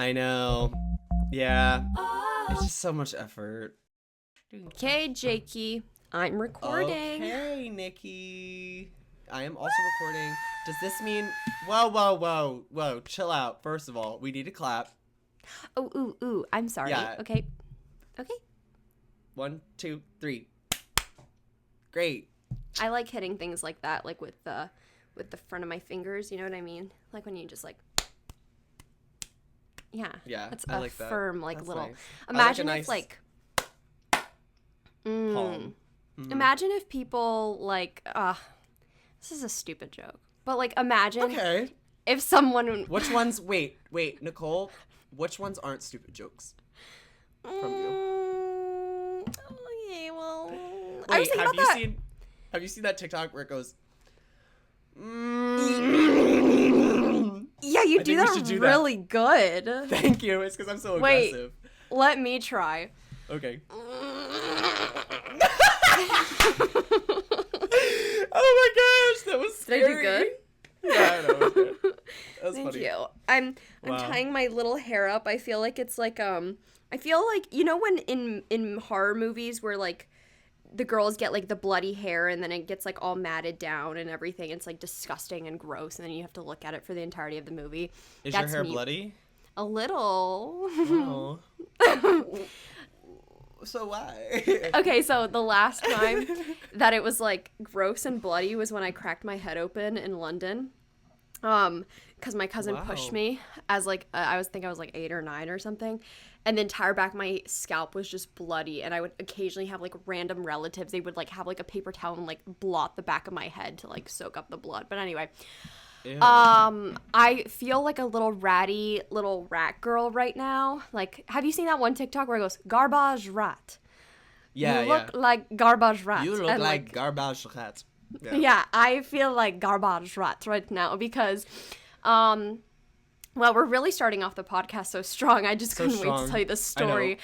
I know. Yeah. It's just so much effort. Okay, Jakey, I'm recording. Okay, Nikki. I am also recording. Does this mean... Whoa. Chill out. First of all, we need to clap. Oh, ooh. I'm sorry. Yeah. Okay. 1, 2, 3. Great. I like hitting things like that, like with the front of my fingers. You know what I mean? Like when you just like... Yeah. That's I like that. Firm, like That's little... nice. Imagine I like a if, nice like... palm. Mm-hmm. Imagine if people, like... this is a stupid joke. But, like, imagine if someone... Which ones... Wait, Nicole. Which ones aren't stupid jokes from you? Okay, well... Wait, I was thinking about that. Have you seen that TikTok where it goes... Yeah, you do that really good. Thank you. It's because I'm so aggressive. Wait, let me try. Okay. Oh my gosh, that was scary. Did I do good? Yeah, I know. It was good. That was Thank funny. you. I'm tying my little hair up. I feel like it's like I feel like, you know, when in horror movies where like the girls get like the bloody hair and then it gets like all matted down and everything. It's like disgusting and gross, and then you have to look at it for the entirety of the movie. Is your hair bloody? A little. Oh. So why? Okay, so the last time that it was like gross and bloody was when I cracked my head open in London. Because my cousin pushed me as like I was like 8 or 9 or something, and the entire back of my scalp was just bloody. And I would occasionally have like random relatives. They would like have like a paper towel and like blot the back of my head to like soak up the blood. But anyway, Ew. I feel like a little ratty little rat girl right now. Like, have you seen that one TikTok where it goes garbage rat? Yeah, you look like garbage rat. You look like garbage rat. Yeah, I feel like garbage rat right now because, well, we're really starting off the podcast so strong. I just couldn't wait to tell you the story.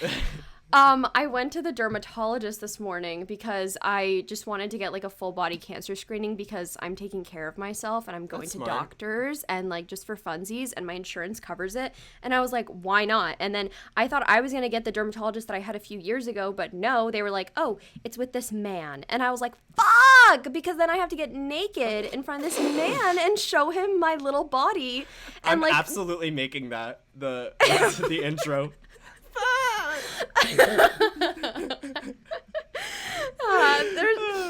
I went to the dermatologist this morning because I just wanted to get like a full body cancer screening because I'm taking care of myself and I'm going to doctors and like just for funsies, and my insurance covers it. And I was like, why not? And then I thought I was going to get the dermatologist that I had a few years ago, but no, they were like, oh, it's with this man. And I was like, fuck, because then I have to get naked in front of this man and show him my little body. And I'm like, absolutely making that the intro.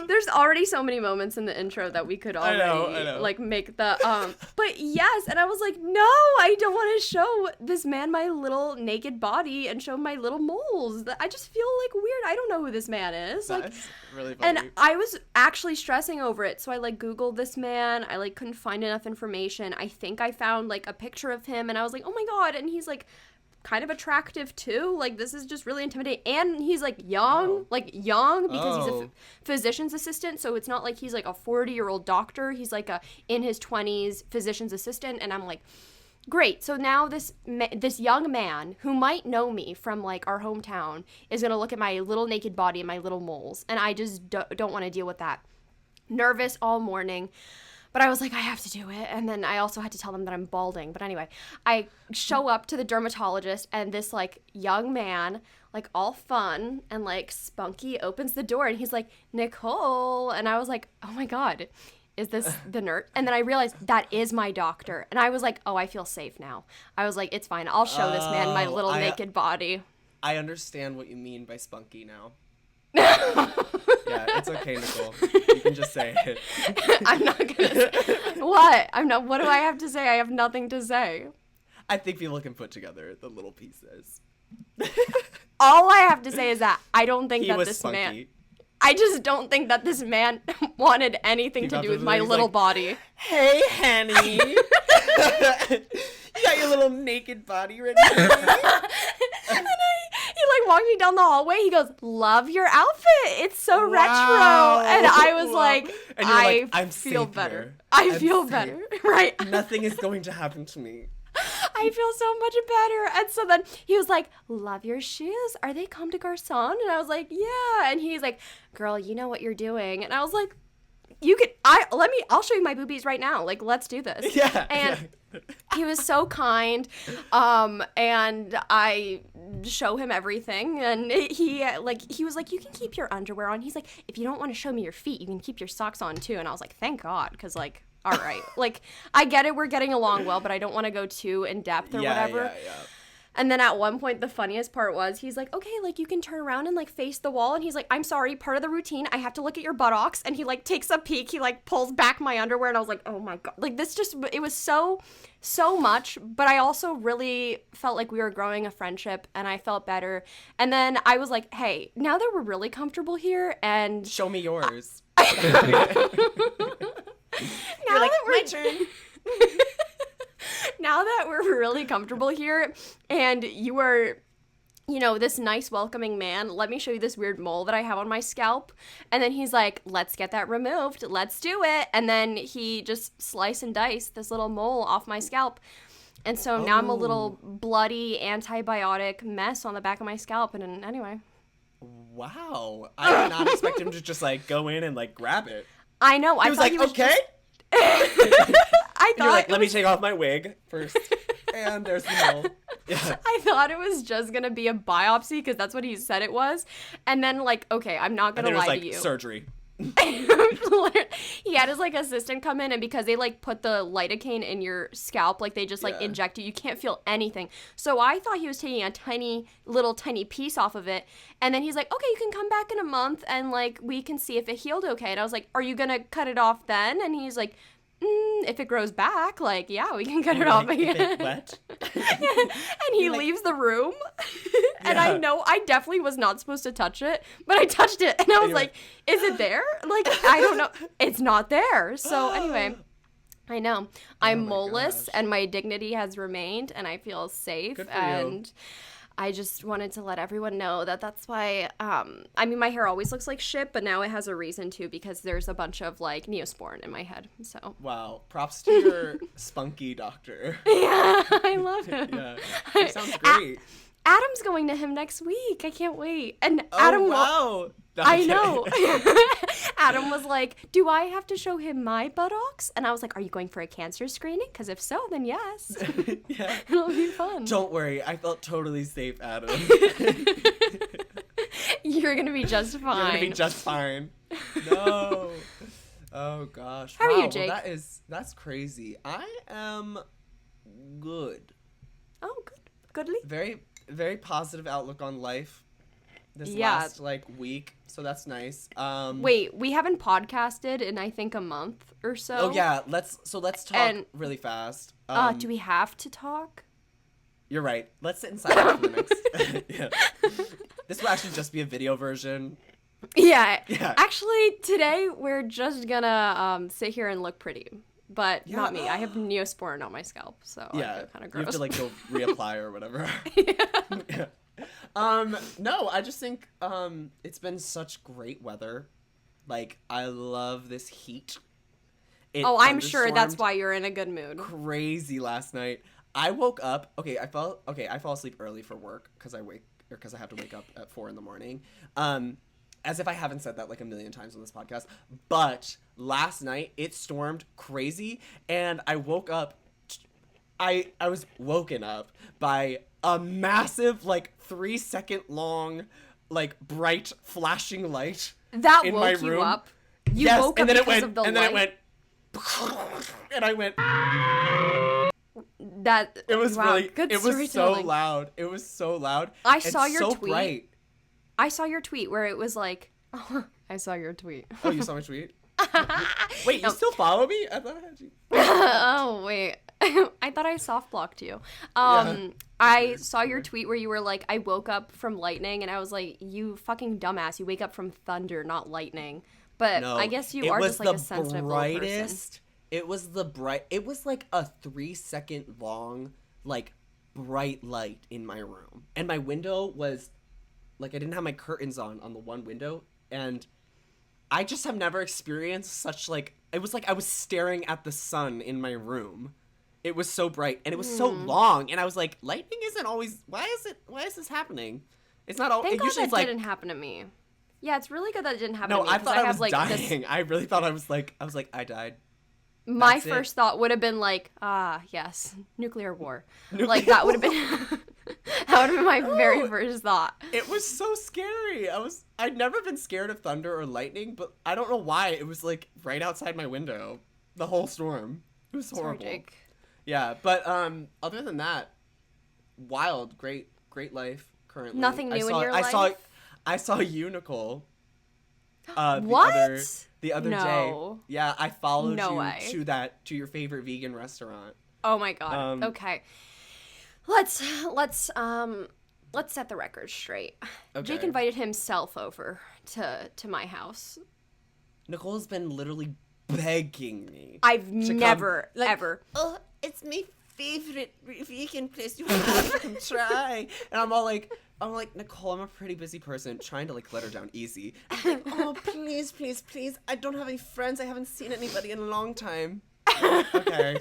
There's already so many moments in the intro that we could already I know. like make the but yes, and I was like, no, I don't want to show this man my little naked body and show my little moles. I just feel like weird. I don't know who this man is. That's like really funny. And I was actually stressing over it, so I like Googled this man. I like couldn't find enough information. I think I found like a picture of him and I was like, oh my god, and he's like kind of attractive too. Like, this is just really intimidating. And he's like young because he's a physician's assistant, so it's not like he's like a 40-year-old doctor. He's like a in his 20s physician's assistant. And I'm like, great. So now this young man who might know me from like our hometown is gonna look at my little naked body and my little moles, and I just don't want to deal with that. Nervous all morning. But I was like, I have to do it. And then I also had to tell them that I'm balding. But anyway, I show up to the dermatologist, and this, like, young man, like, all fun and, like, spunky, opens the door. And he's like, Nicole. And I was like, oh, my God, is this the nurse? And then I realized that is my doctor. And I was like, oh, I feel safe now. I was like, it's fine. I'll show this man my little naked body. I understand what you mean by spunky now. Yeah, it's okay, Nicole. You can just say it. I'm not gonna say what? What do I have to say? I have nothing to say. I think people can put together the little pieces. All I have to say is that I don't think that this spunky. man... I just don't think that this man wanted anything to do with my little body. Hey, honey. You got your little naked body ready for me? And he like walked me down the hallway. He goes, love your outfit. It's so retro. And I was like, I feel better. Here. I feel better. Right? Nothing is going to happen to me. I feel so much better. And so then he was like, love your shoes. Are they Comme des Garçons? And I was like, yeah. And he's like, girl, you know what you're doing. And I was like, I'll show you my boobies right now. Like, let's do this. Yeah. And he was so kind. And I show him everything. And he was like, you can keep your underwear on. He's like, if you don't want to show me your feet, you can keep your socks on too. And I was like, thank God. Cause like, all right. Like, I get it. We're getting along well, but I don't want to go too in depth or whatever. Yeah. And then at one point, the funniest part was, he's like, okay, like, you can turn around and, like, face the wall. And he's like, I'm sorry, part of the routine, I have to look at your buttocks. And he, like, takes a peek. He, like, pulls back my underwear. And I was like, oh, my God. Like, this just, it was so much. But I also really felt like we were growing a friendship. And I felt better. And then I was like, hey, now that we're really comfortable here and... Show me yours. You're like, my turn. Now that we're really comfortable here and you are, you know, this nice welcoming man, let me show you this weird mole that I have on my scalp. And then he's like, let's get that removed. Let's do it. And then he just slice and dice this little mole off my scalp. And so now I'm a little bloody antibiotic mess on the back of my scalp. And anyway. Wow. I did not expect him to just like go in and like grab it. I know. He was like, okay. I thought you're like, let me take off my wig first. And there's the mole. Yeah. I thought it was just going to be a biopsy because that's what he said it was. And then, like, okay, I'm not going to lie to you. Surgery. He had his, like, assistant come in, and because they, like, put the lidocaine in your scalp, like, they just, like, inject you. You can't feel anything. So I thought he was taking a tiny piece off of it. And then he's like, okay, you can come back in a month, and, like, we can see if it healed okay. And I was like, are you going to cut it off then? And he's like, if it grows back, like, yeah, we can cut it off again. What? And he leaves the room. And I know I definitely was not supposed to touch it, but I touched it. And I was like, is it there? Like, I don't know. It's not there. So anyway, I know. I'm moleless and my dignity has remained and I feel safe. Good for and you. I just wanted to let everyone know that that's why, I mean, my hair always looks like shit, but now it has a reason to because there's a bunch of, like, Neosporin in my head, so. Wow. Props to your spunky doctor. Yeah, I love him. Yeah. That sounds great. Adam's going to him next week. I can't wait. And Adam, wow. No, I know. Adam was like, do I have to show him my buttocks? And I was like, are you going for a cancer screening? Because if so, then yes. Yeah. It'll be fun. Don't worry. I felt totally safe, Adam. You're going to be just fine. You're going to be just fine. No. Oh, gosh. How are you, Jake? Well, that's crazy. I am good. Oh, good. Goodly. Very, very positive outlook on life this last, like, week. So that's nice. Wait, we haven't podcasted in, I think, a month or so. Oh, yeah. Let's talk really fast. Do we have to talk? You're right. Let's sit inside for the next. Yeah. This will actually just be a video version. Yeah. Yeah. Actually, today we're just gonna sit here and look pretty. But not me. I have Neosporin on my scalp, so I feel kind of gross. You have to, like, go reapply or whatever. Yeah. No, I just think it's been such great weather. Like, I love this heat. I'm sure that's why you're in a good mood. Crazy last night. I woke up. I fall asleep early for work because I have to wake up at 4 a.m. As if I haven't said that like a million times on this podcast. But last night it stormed crazy, and I woke up. I was woken up by a massive, like, 3-second long, like, bright flashing light that in woke my you room. Up. You woke up because of the light. And then it went, and I went. That it was wow, really. Good it was so storytelling. loud. It was so loud. I saw your so tweet. Bright. I saw your tweet where it was like, I saw your tweet. Oh, you saw my tweet? Wait, you still follow me? I thought I had you. Oh, wait. I thought I soft blocked you. I saw your tweet where you were like, I woke up from lightning, and I was like, you fucking dumbass. You wake up from thunder, not lightning. But no, I guess you are just like a sensitive little person. It was like a 3-second long, like, bright light in my room. And my window was, like, I didn't have my curtains on the one window, and I just have never experienced such, like, it was like I was staring at the sun in my room. It was so bright, and it was so long, and I was like, lightning isn't always, why is this happening? It's not always, Thank God usually that it's like, didn't happen to me. Yeah, it's really good that it didn't happen No, to me. I 'Cause thought I was have, like, dying. I really thought I was like, I died. My That's it. first thought would have been like, yes, nuclear war. Like, Nuclear that would have been, that would have been my very No. first thought. It was so scary. I'd never been scared of thunder or lightning, but I don't know why. It was like right outside my window. The whole storm. It was Sorry, horrible. Jake. Yeah, but other than that, wild, great life currently. Nothing new in your life? I saw you, Nicole. What? The other day. No. Yeah, I followed No you way. to your favorite vegan restaurant. Oh my god. Okay. Let's set the record straight. Okay. Jake invited himself over to my house. Nicole's been literally begging me. I've to never come, like, ever. Oh, it's my favorite vegan place. You have to come try. And I'm like, Nicole, I'm a pretty busy person, trying to like let her down easy. I'm like, oh, please, please, please. I don't have any friends. I haven't seen anybody in a long time. Okay.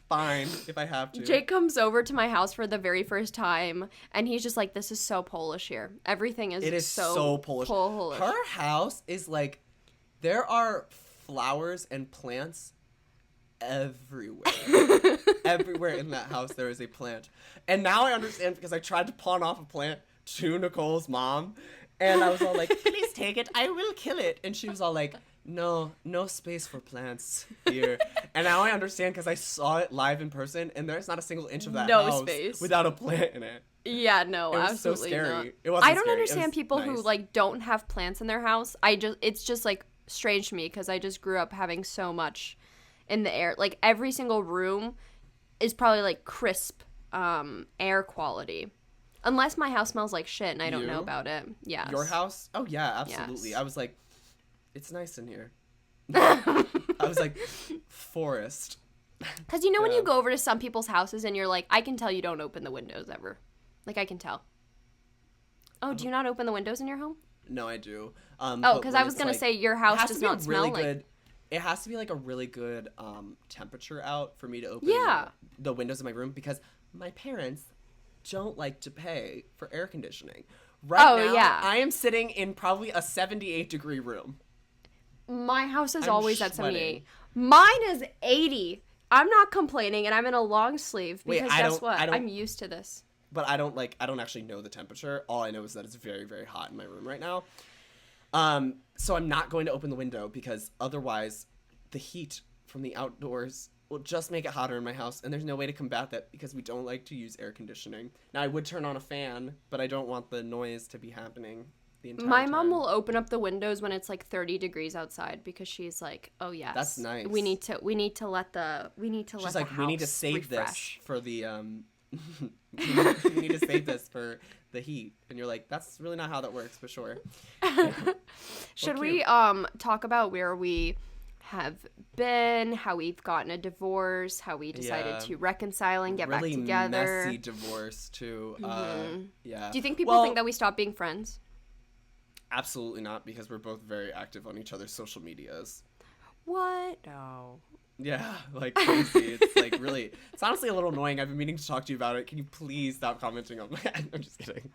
Fine, if I have to. Jake comes over to my house for the very first time, and he's just like, "This is so Polish here. Everything is It is so Polish. Her house is like, there are flowers and plants everywhere. Everywhere in that house there is a plant. And now I understand because I tried to pawn off a plant to Nicole's mom, and I was all like, please take it. I will kill it. And she was all like, no space for plants here. And now I understand because I saw it live in person, and there's not a single inch of that house space without a plant in it. Yeah, no, It was absolutely so scary. not. It wasn't I don't scary. It understand was people who nice. like don't have plants in their house. It's just like strange to me because I just grew up having so much in the air. Like every single room is probably like crisp air quality. Unless my house smells like shit and I don't know about it. Yes. Your house? Oh yeah, absolutely. Yes. I was like, it's nice in here. I was like, forest. Because you know when Yeah. you go over to some people's houses and you're like, I can tell you don't open the windows ever. Like I can tell. Oh, do you not open the windows in your home? No, I do. Because I was gonna say your house does not smell like. Good, it has to be like a really good temperature out for me to open the windows in my room because my parents don't like to pay for air conditioning. Right now, yeah. I am sitting in probably a 78-degree room. My house is I'm always at sweating. 78. Mine is 80. I'm not complaining, and I'm in a long sleeve Wait, because guess what? I'm used to this. But I don't actually know the temperature. All I know is that it's very, very hot in my room right now. So I'm not going to open the window because otherwise the heat from the outdoors will just make it hotter in my house, and there's no way to combat that because we don't like to use air conditioning. Now I would turn on a fan, but I don't want the noise to be happening the entire My time. mom will open up the windows when it's like 30 degrees outside because she's like, "Oh yes, That's nice. We need to let the She's house like, we need to save refresh." this for the we need to save this for the heat, and you're like, that's really not how that works, but sure. Should Well, we talk about where we have been, how we've gotten a divorce, how we decided to reconcile and get really back together? messy divorce too. Yeah. Do you think people think that we stopped being friends? Absolutely not, because we're both very active on each other's social medias. What? No. Yeah, like crazy. It's like really, it's honestly a little annoying. I've been meaning to talk to you about it. Can you please stop commenting on that? I'm just kidding.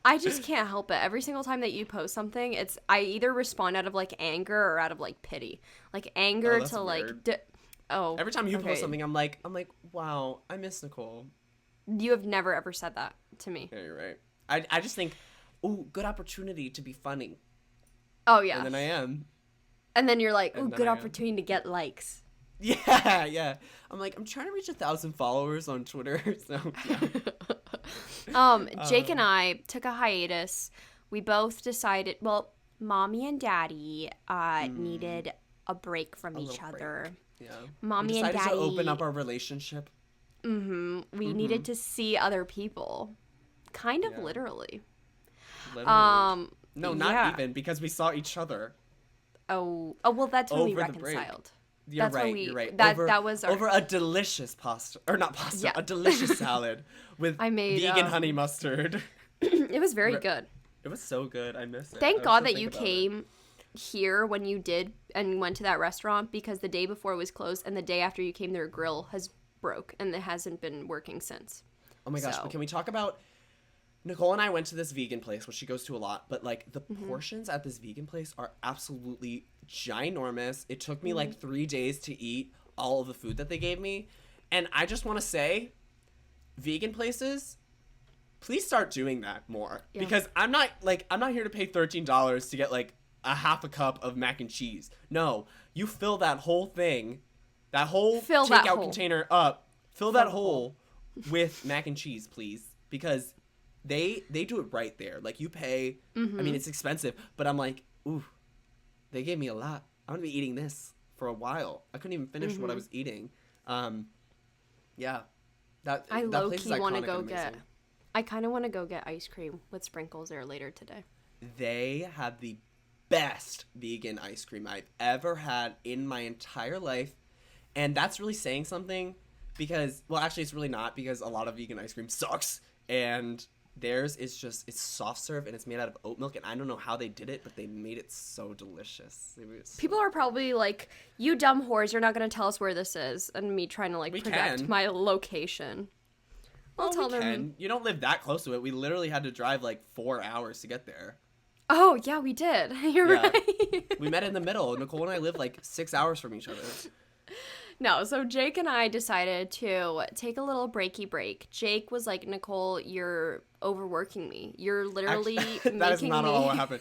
I just can't help it. Every single time that you post something, I either respond out of like anger or out of like pity. Like anger that's to weird. like Every time you okay. post something, I'm like, wow, I miss Nicole. You have never ever said that to me. Yeah, you're right. I just think, ooh, good opportunity to be funny. Oh yeah. And then I am. And then you're like, ooh, And then good I am. opportunity to get likes. Yeah. I'm like, I'm trying to reach 1,000 followers on Twitter. So yeah. Jake and I took a hiatus. We both decided, well, mommy and daddy needed a break from each little other. Yeah. Mommy we and decided daddy. to open up our relationship. We needed to see other people. Kind of Yeah. literally. Literally. No, not yeah. even, because we saw each other. Oh, well, that's when we Over the break. reconciled. You're That's when right. we- You're right. that was our- over a delicious pasta, or not pasta, Yeah. a delicious salad with I made, vegan honey mustard. It was very good. It was so good. I miss it. I Thank was God so that you thinking about came here when you did and went to that restaurant, because the day before it was closed and the day after you came, their grill has broke and it hasn't been working since. it. Oh my gosh! so. But can we talk about Nicole and I went to this vegan place, which she goes to a lot, but like the portions at this vegan place are absolutely ginormous. It took me like 3 days to eat all of the food that they gave me. And I just want to say, vegan places, please start doing that more. Yeah. Because I'm not here to pay $13 to get like a half a cup of mac and cheese. No, you fill that whole thing, that whole takeout container up, fill that hole with mac and cheese, please. Because they do it right there. Like, you pay, I mean, it's expensive, but I'm like, ooh, they gave me a lot. I'm gonna be eating this for a while. I couldn't even finish what I was eating. Yeah. I that place is low-key want to iconic go and get, amazing. I kind of want to go get ice cream with sprinkles there later today. They have the best vegan ice cream I've ever had in my entire life. And that's really saying something because, well, actually it's really not, because a lot of vegan ice cream sucks. And theirs is just, it's soft serve and it's made out of oat milk. And I don't know how they did it, but they made it so delicious. People are probably like, you dumb whores, you're not going to tell us where this is. And me trying to like protect my location. I'll tell them. You don't live that close to it. We literally had to drive like 4 hours to get there. Oh, yeah, we did. You're right. We met in the middle. Nicole and I live like 6 hours from each other. No, so Jake and I decided to take a little breaky break. Jake was like, Nicole, you're overworking me. You're literally making that is not all what happened.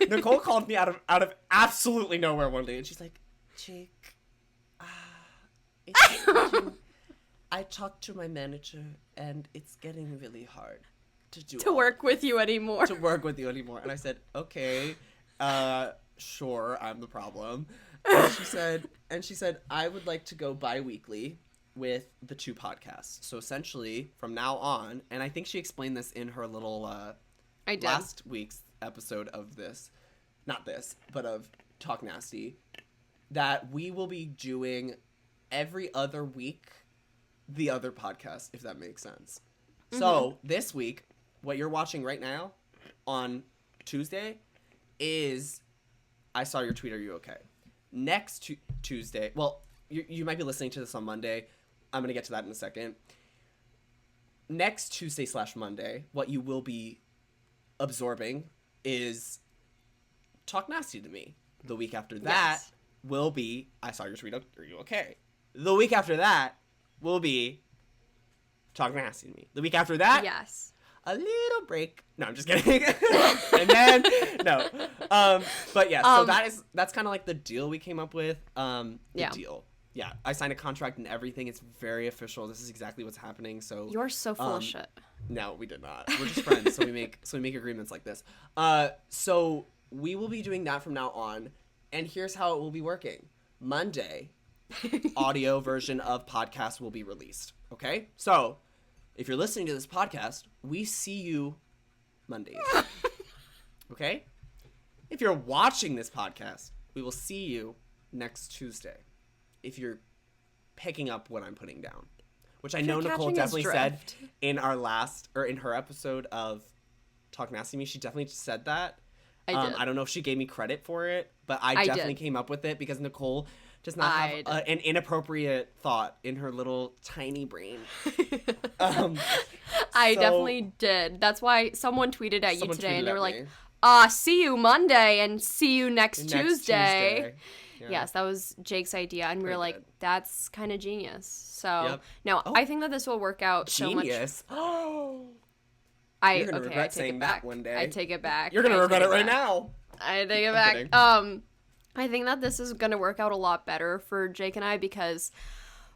Nicole called me out of absolutely nowhere one day, and she's like, Jake, I talked to my manager, and it's getting really hard to work with you anymore. To work with you anymore. And I said, okay, sure, I'm the problem. And she said, I would like to go bi-weekly with the 2 podcasts. So essentially, from now on, and I think she explained this in her little last week's episode of this, not this, but of Talk Nasty, that we will be doing every other week the other podcast, if that makes sense. So this week, what you're watching right now on Tuesday is I Saw Your Tweet, Are You Okay? Next Tuesday, well, you might be listening to this on Monday. I'm going to get to that in a second. Next Tuesday/Monday, what you will be absorbing is Talk Nasty to Me. The week after that will be I Saw Your Tweet, Are You Okay? The week after that will be Talk Nasty to Me. The week after that, a little break. No, I'm just kidding. And then no. But yeah, so that's kind of like the deal we came up with. Deal. Yeah, I signed a contract and everything. It's very official. This is exactly what's happening. So you're so full of shit. No, we did not. We're just friends, so we make agreements like this. So we will be doing that from now on, and here's how it will be working. Monday, audio version of podcast will be released. Okay, so if you're listening to this podcast, we see you Mondays. Okay? If you're watching this podcast, we will see you next Tuesday. If you're picking up what I'm putting down. Which I know Nicole definitely said in her episode of Talk Nasty to Me. She definitely said that. I don't know if she gave me credit for it, but I definitely came up with it because Nicole does not have an inappropriate thought in her little tiny brain. I definitely did. That's why someone tweeted at you today and they were like, see you Monday and see you next Tuesday. Yeah. Yes, that was Jake's idea. And we were like, that's kind of genius. So, no, I think that this will work out so much. Genius. Oh. You're going to regret saying that one day. I take it back. You're going to regret it right now. I take it back. I think that this is going to work out a lot better for Jake and I because,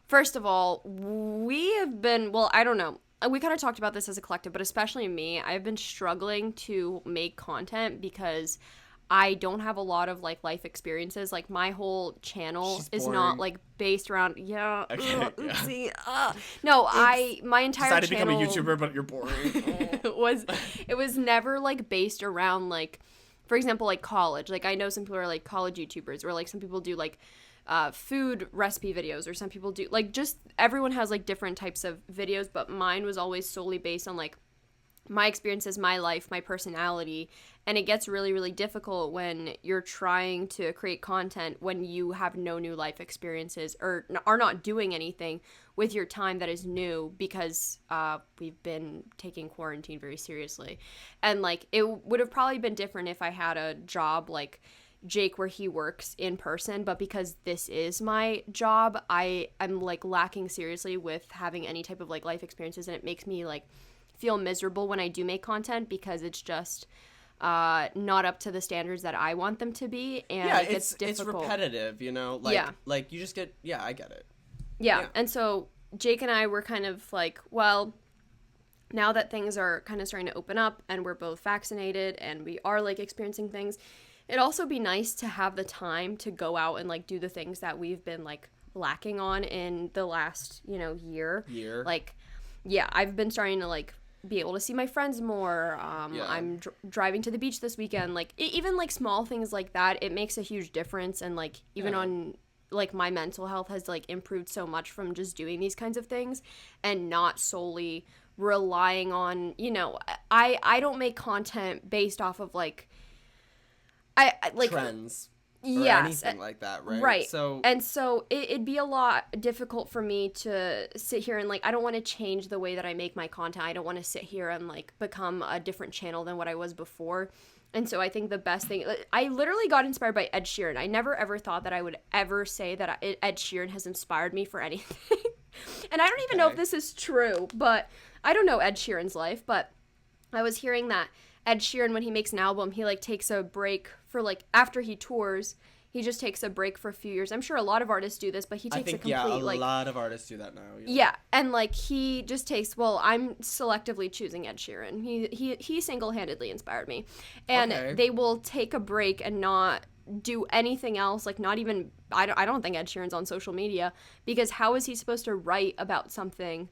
first of all, we have been, well, I don't know. We kind of talked about this as a collective, but especially me, I've been struggling to make content because I don't have a lot of, like, life experiences. Like, my whole channel is not, like, based around, oopsie. No, my entire decided channel... to become a YouTuber, but you're boring. It was never, like, based around, like, for example, like, college. Like, I know some people are, like, college YouTubers, or, like, some people do, like, food recipe videos, or some people do, like, just everyone has, like, different types of videos, but mine was always solely based on, like, my experiences, my life, my personality, and it gets really, really difficult when you're trying to create content when you have no new life experiences or are not doing anything with your time that is new because we've been taking quarantine very seriously. And like it would have probably been different if I had a job like Jake where he works in person, but because this is my job, I'm like lacking seriously with having any type of like life experiences, and it makes me like feel miserable when I do make content because it's just not up to the standards that I want them to be, and yeah, it gets difficult. It's repetitive, you know, like Yeah. like you just get I get it. Yeah, and so Jake and I were kind of like, well, now that things are kind of starting to open up and we're both vaccinated and we are like experiencing things, it'd also be nice to have the time to go out and like do the things that we've been like lacking on in the last, year. Like, yeah, I've been starting to like be able to see my friends more. I'm driving to the beach this weekend. Like even like small things like that, it makes a huge difference. And like even on like my mental health has like improved so much from just doing these kinds of things and not solely relying on, I don't make content based off of like I like trends or yes, anything like that, right? Right. So it'd be a lot difficult for me to sit here and like I don't want to change the way that I make my content. I don't want to sit here and like become a different channel than what I was before. And so I think the best thing, I literally got inspired by Ed Sheeran. I never ever thought that I would ever say that Ed Sheeran has inspired me for anything. And I don't even know if this is true, but I don't know Ed Sheeran's life, but I was hearing that Ed Sheeran, when he makes an album, he like takes a break for like after he tours, he just takes a break for a few years. I'm sure a lot of artists do this, but he takes a complete a lot of artists do that now. Yeah, and like he just takes. Well, I'm selectively choosing Ed Sheeran. He single-handedly inspired me, and they will take a break and not do anything else. Like not even. I don't think Ed Sheeran's on social media because how is he supposed to write about something?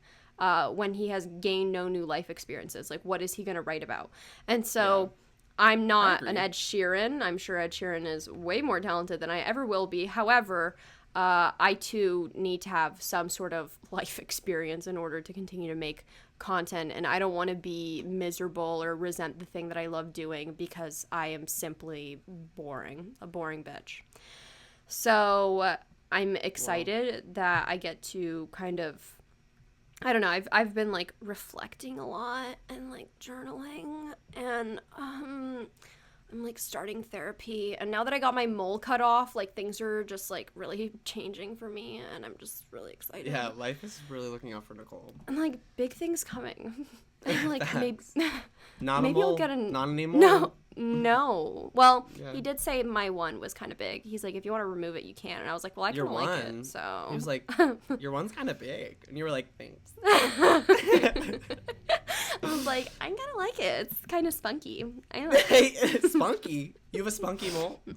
When he has gained no new life experiences. Like, what is he going to write about? And so I'm not an Ed Sheeran. I'm sure Ed Sheeran is way more talented than I ever will be. However, I too need to have some sort of life experience in order to continue to make content. And I don't want to be miserable or resent the thing that I love doing because I am simply boring, a boring bitch. So I'm excited that I get to kind of, I don't know, I've been like reflecting a lot and like journaling and I'm like starting therapy, and now that I got my mole cut off, like things are just like really changing for me and I'm just really excited. Yeah, life is really looking out for Nicole. And like big things coming. And like maybe not maybe I'll get not anymore. No. Well, he did say my one was kind of big. He's like, if you want to remove it, you can. And I was like, well, I don't like it. So he was like, your one's kind of big, and you were like, thanks. I was like, I kind of like it. It's kind of spunky. I like it. Spunky. You have a spunky mole. You're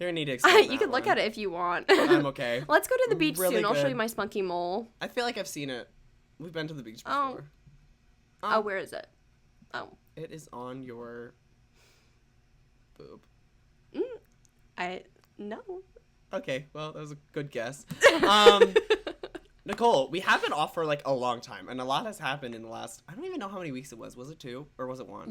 gonna need to explain you can look at it if you want. I'm okay. Let's go to the beach really soon. I'll good. show you my spunky mole. I feel like I've seen it. We've been to the beach before. Oh, where is it? Oh. It is on your boob. No. Okay, well, that was a good guess. Nicole, we have been off for like a long time, and a lot has happened in the last, I don't even know how many weeks it was. Was it 2 or was it 1?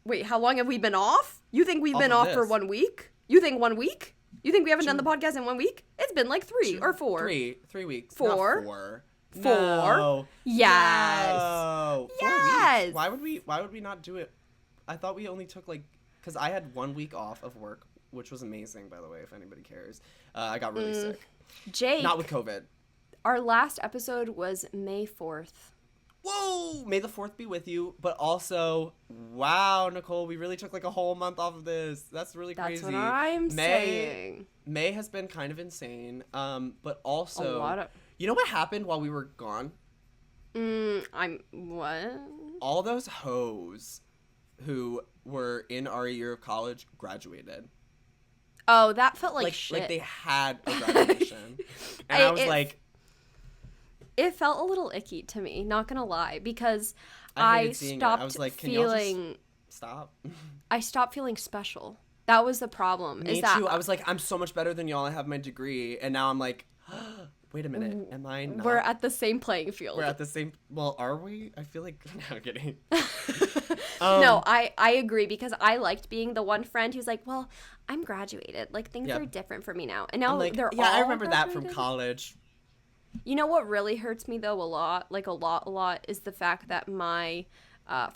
Wait, how long have we been off? You think we've been off for 1 week? You think 1 week? You think we haven't done the podcast in 1 week? It's been like 3 or 4. 3 weeks. 4. Not 4. 4. No. Yes. No. 4 Yes. weeks. Why would we not do it? I thought we only took like, because I had 1 week off of work, which was amazing, by the way, if anybody cares. I got really sick. Jake. Not with COVID. Our last episode was May 4th. Whoa! May the 4th be with you, but also, wow, Nicole, we really took like a whole month off of this. That's really crazy. That's what I'm saying. May has been kind of insane, but also, A lot of... you know what happened while we were gone? What? All those hoes who were in our year of college graduated. Oh, that felt like shit. Like they had a graduation. And I was like... It felt a little icky to me, not gonna lie, because I stopped I was like, can feeling... y'all just stop? I stopped feeling special. That was the problem. Me too. I was like, I'm so much better than y'all. I have my degree. And now I'm like, Wait a minute. Am I not? We're at the same playing field. We're at the same. Well, are we? I feel like. No, I'm kidding. No, I agree because I liked being the one friend who's like, well, I'm graduated. Like things Yep. are different for me now, and now I'm like, they're yeah, all I remember that from graduated. college. You know what really hurts me though a lot, is the fact that my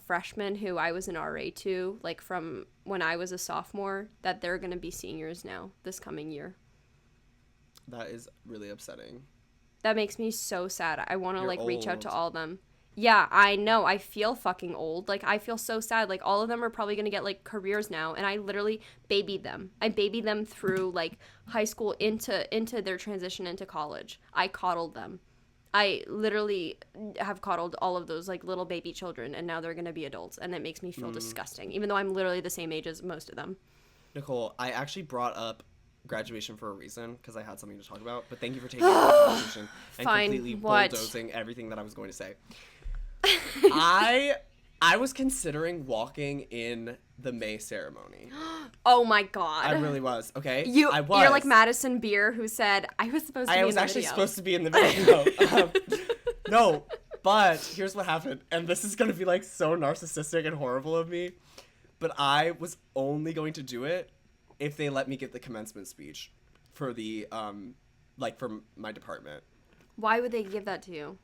freshmen who I was an RA to, like from when I was a sophomore, that they're gonna be seniors now this coming year. That is really upsetting. That makes me so sad. I want to You're like reach out to old. all of them. Yeah, I know. I feel fucking old. Like I feel so sad. Like all of them are probably going to get like careers now, and I literally babied them. I babied them through like high school into their transition into college. I coddled them. I literally have coddled all of those like little baby children, and now they're going to be adults, and it makes me feel disgusting even though I'm literally the same age as most of them. Nicole, I actually brought up graduation for a reason because I had something to talk about. But thank you for taking the conversation and Fine. completely What? bulldozing everything that I was going to say. I was considering walking in the May ceremony. Oh my god. I really was. Okay, I was. You're like Madison Beer who said I was supposed to be I in was the actually video. supposed to be in the video. No, but here's what happened, and this is gonna be like so narcissistic and horrible of me, but I was only going to do it if they let me give the commencement speech for the like for my department. Why would they give that to you?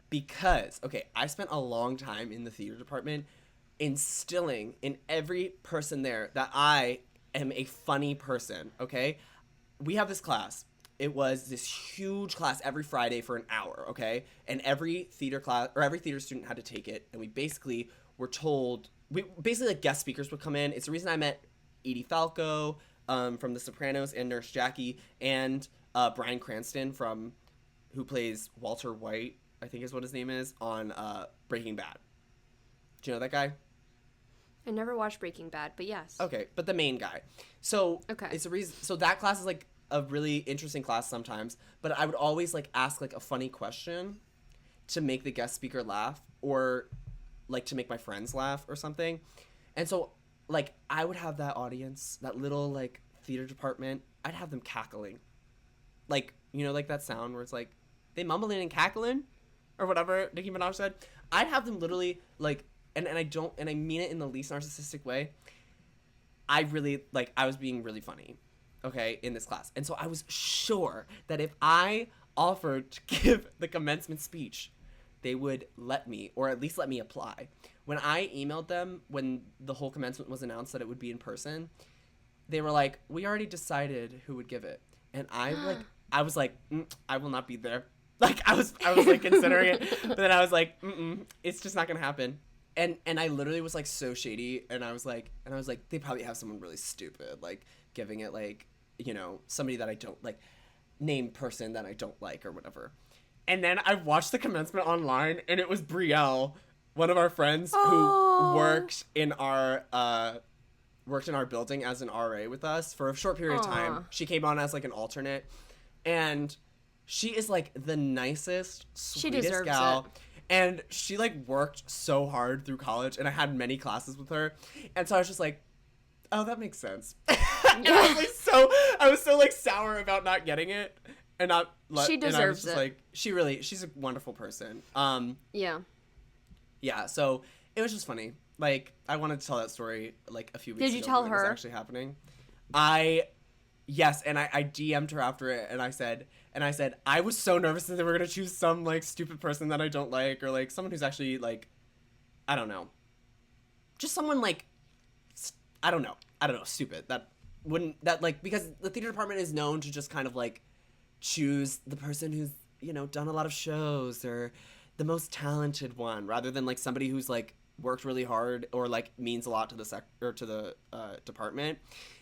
Because, okay, I spent a long time in the theater department instilling in every person there that I am a funny person, okay? We have this class. It was this huge class every Friday for an hour, okay? And every theater class, or every theater student had to take it. And we basically were told, like guest speakers would come in. It's the reason I met Edie Falco from The Sopranos and Nurse Jackie, and Bryan Cranston who plays Walter White, I think is what his name is, on Breaking Bad. Do you know that guy? I never watched Breaking Bad, but yes. Okay, but the main guy. So Okay. it's a reason. So that class is like a really interesting class sometimes. But I would always like ask like a funny question to make the guest speaker laugh, or like to make my friends laugh or something. And so like I would have that audience, that little like theater department. I'd have them cackling, like like that sound where it's like they mumbling and cackling, or whatever Nicki Minaj said. I'd have them literally like, and I mean it in the least narcissistic way. I was being really funny, okay, in this class. And so I was sure that if I offered to give the commencement speech, they would let me, or at least let me apply. When I emailed them, when the whole commencement was announced that it would be in person, they were like, we already decided who would give it. And I was like, I will not be there. Like I was like considering it, but then I was like, it's just not gonna happen. And I literally was like so shady, and I was like, they probably have someone really stupid like giving it, like somebody that I don't like, named person that I don't like or whatever. And then I watched the commencement online, and it was Brielle, one of our friends who worked in our building as an RA with us for a short period of time. She came on as like an alternate, and she is like the nicest, sweetest gal. It. And she like worked so hard through college, and I had many classes with her. And so I was just like, oh, that makes sense. And I was so like sour about not getting it, and not she deserves and I was just it. Like she's a wonderful person. Yeah, so it was just funny. Like I wanted to tell that story like a few weeks ago. Did you tell her? It was actually happening. Yes, and I DM'd her after it, and I said I was so nervous that they were gonna choose some like stupid person that I don't like, or like someone who's actually like, I don't know, just someone like, I don't know, stupid, because the theater department is known to just kind of like choose the person who's done a lot of shows, or the most talented one, rather than like somebody who's like worked really hard or like means a lot to the department.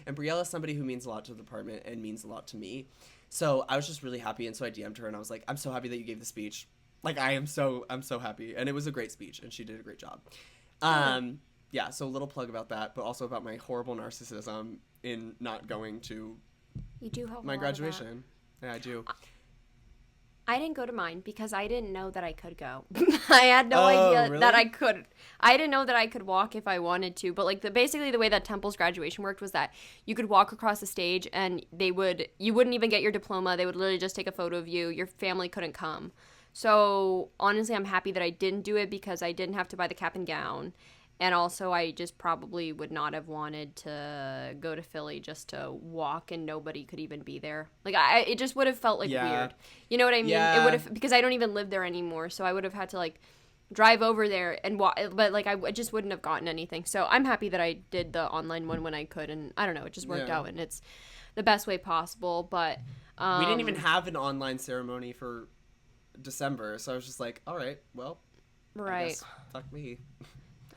And Brielle is somebody who means a lot to the department and means a lot to me. So I was just really happy, and so I DM'd her, and I was like, I'm so happy that you gave the speech. Like I'm so happy, and it was a great speech, and she did a great job. Yeah, so a little plug about that, but also about my horrible narcissism in not going to You do have my graduation. Yeah, I do. I didn't go to mine because I didn't know that I could go. I had no idea really? that I could. I didn't know that I could walk if I wanted to. But like basically the way that Temple's graduation worked was that you could walk across the stage and you wouldn't even get your diploma. They would literally just take a photo of you. Your family couldn't come. So honestly, I'm happy that I didn't do it because I didn't have to buy the cap and gown. And also, I just probably would not have wanted to go to Philly just to walk and nobody could even be there. Like, it just would have felt, like, weird. You know what I mean? Yeah. It would have, because I don't even live there anymore, so I would have had to, like, drive over there and walk, but, like, I just wouldn't have gotten anything. So I'm happy that I did the online one when I could, and I don't know, it just worked out, and it's the best way possible, but... we didn't even have an online ceremony for December, so I was just like, all right, well, I guess, fuck me.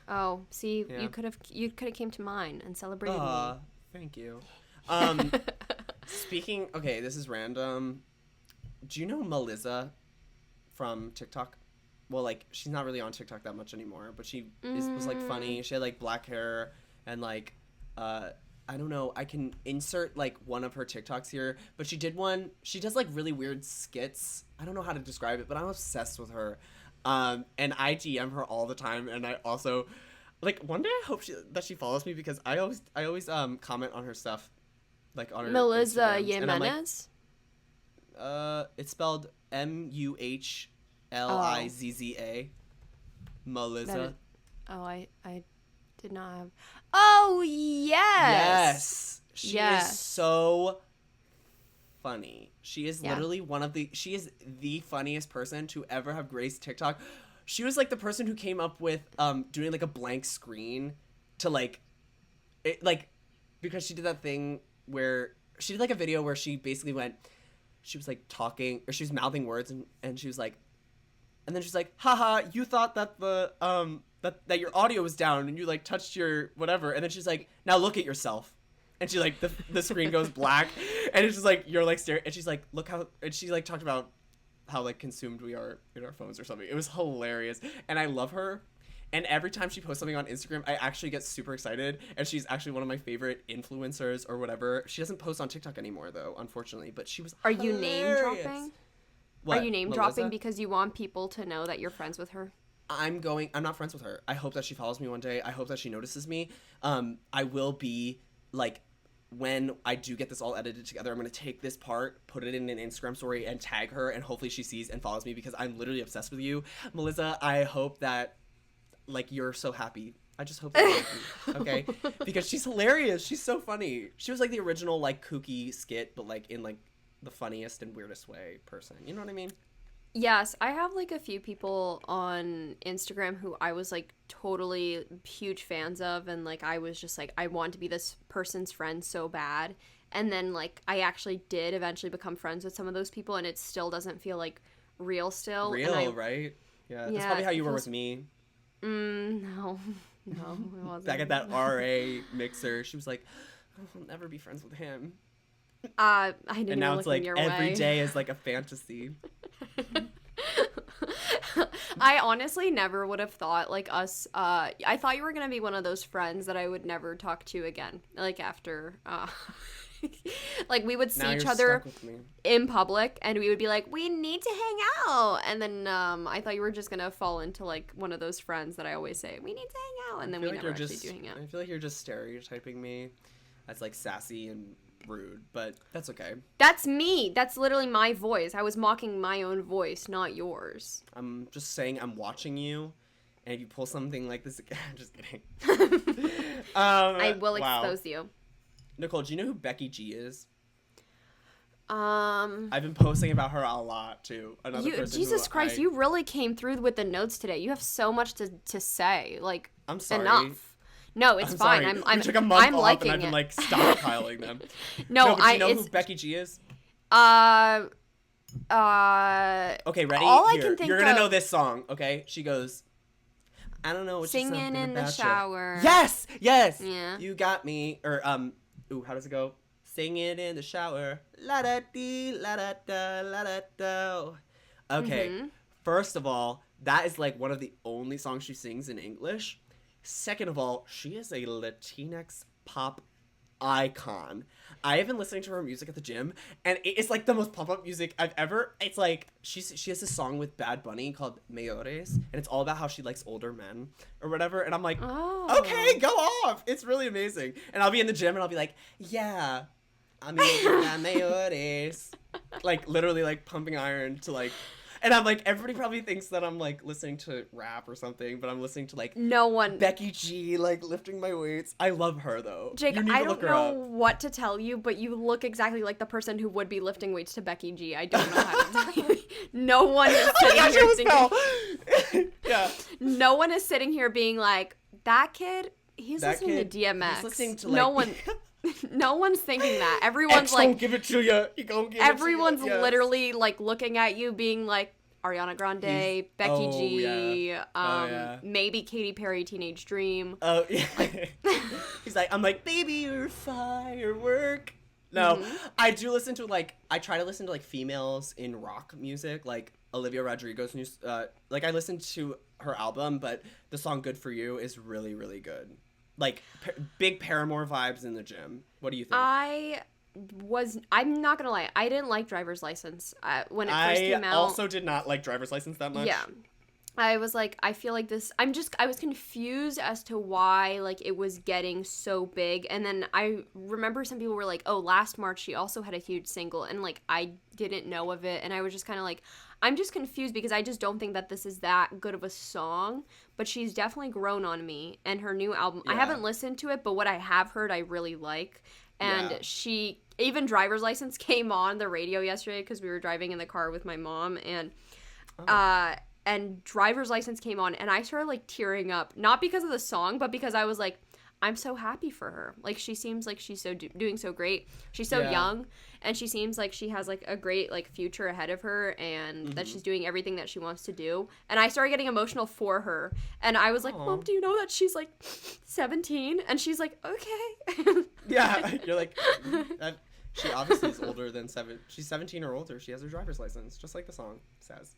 Oh, see, you could have came to mine and celebrated me. Thank you. Speaking, okay, this is random. Do you know Melissa from TikTok? Well, like, she's not really on TikTok that much anymore, but she was like funny. She had like black hair and like, I don't know. I can insert like one of her TikToks here, but she does like really weird skits. I don't know how to describe it, but I'm obsessed with her. And I DM her all the time, and I also, like, one day I hope that she follows me because I always comment on her stuff, like on her Melissa Instagrams, Jimenez. It's spelled Muhlizza. Melissa. I did not have. Oh yes. She is so funny. She is literally she is the funniest person to ever have graced TikTok. She was like the person who came up with doing like a blank screen to like it, like, because she did that thing where she did like a video where she basically she was like talking, or she was mouthing words, and she was like, and then she's like, haha, you thought that the that your audio was down and you like touched your whatever, and then she's like, now look at yourself. And she like the screen goes black, and it's just like you're like staring, and she's like, look how, and she like talked about how like consumed we are in our phones or something. It was hilarious, and I love her. And every time she posts something on Instagram, I actually get super excited, and she's actually one of my favorite influencers or whatever. She doesn't post on TikTok anymore though, unfortunately, but she was hilarious. Are you name dropping? What? Are you name dropping because you want people to know that you're friends with her? I'm not friends with her. I hope that she follows me one day. I hope that she notices me. I will be like, when I do get this all edited together, I'm going to take this part, put it in an Instagram story, and tag her, and hopefully she sees and follows me because I'm literally obsessed with you. Melissa, I hope that, like, you're so happy. I just hope that you're happy, okay? Because she's hilarious. She's so funny. She was, like, the original, like, kooky skit, but, like, in, like, the funniest and weirdest way person. You know what I mean? Yes, I have like a few people on Instagram who I was like totally huge fans of, and like I was just like, I want to be this person's friend so bad. And then like I actually did eventually become friends with some of those people, and it still doesn't feel like real still. Real, right? Yeah, that's probably how you were with me. No, it wasn't. Back at that RA mixer, she was like, I'll never be friends with him. I didn't. And now it's like every way. day is like a fantasy. I honestly never would have thought like us. I thought you were gonna be one of those friends that I would never talk to again. Like after, like we would see each other in public, and we would be like, we need to hang out. And then I thought you were just gonna fall into like one of those friends that I always say we need to hang out, and then we never actually do hang out. I feel like you're just stereotyping me as like sassy and rude, but that's okay. That's me. That's literally my voice. I was mocking my own voice, not yours. I'm just saying I'm watching you, and if you pull something like this again, I'm just kidding. I will expose you. Nicole, do you know who Becky G is? I've been posting about her a lot too. Jesus Christ, you really came through with the notes today. You have so much to say. Like, I'm sorry. Enough. No, it's fine. Sorry. I'm took a month I'm off liking and I've been it. like stockpiling them. No, but you know who Becky G is? Okay, ready? All I can think You're gonna know this song, okay? She goes, I don't know what you're singing in the shower. Yes. Yeah. You got me. Or how does it go? Singing in the shower. La da dee, la da da, la da da. Okay. Mm-hmm. First of all, that is like one of the only songs she sings in English. Second of all, she is a Latinx pop icon. I have been listening to her music at the gym, and it's like the most pump up music I've ever. It's like she has this song with Bad Bunny called Mayores, and it's all about how she likes older men or whatever. And I'm like, Oh. okay, go off. It's really amazing. And I'll be in the gym and I'll be like, yeah, I'm Mayores, like literally like pumping iron to like. And I'm like, everybody probably thinks that I'm like listening to rap or something, but I'm listening to like No one. Becky G, like lifting my weights. I love her though. Jake, You need I to don't look her know up. what to tell you, but you look exactly like the person who would be lifting weights to Becky G. I don't know how to tell you. No one is sitting Oh here my gosh, thinking. Yeah. No one is sitting here being like, that kid, he's That listening kid, to DMX. he's listening to, no like- one. No one's thinking that. Everyone's X like, gonna give it to you. He gonna give everyone's it to you. Yes. literally like looking at you, being like, Ariana Grande, Becky G, yeah. Yeah. maybe Katy Perry, Teenage Dream. Oh yeah. He's like, I'm like, baby, you're firework. No, I do listen to like, I try to listen to like females in rock music, like Olivia Rodrigo's new. Like I listened to her album, but the song "Good for You" is really, really good. Like big Paramore vibes in the gym. What do you think? I'm not gonna lie, I didn't like Driver's License when it first came out. I also did not like Driver's License that much. Yeah. I was like, I feel like this, I was confused as to why, like, it was getting so big. And then I remember some people were like, oh, last March she also had a huge single. And, like, I didn't know of it. And I was just kind of like, I'm just confused because I just don't think that this is that good of a song. But she's definitely grown on me. And her new album, I haven't listened to it, but what I have heard I really like. And even Driver's License came on the radio yesterday because we were driving in the car with my mom. And Driver's License came on, and I started, like, tearing up. Not because of the song, but because I was like, I'm so happy for her. Like, she seems like she's doing so great. She's so young, and she seems like she has, like, a great, like, future ahead of her, and that she's doing everything that she wants to do. And I started getting emotional for her. And I was like, Mom, do you know that she's, like, 17? And she's like, okay. Yeah, you're like, she obviously is older than She's 17 or older. She has her driver's license, just like the song says.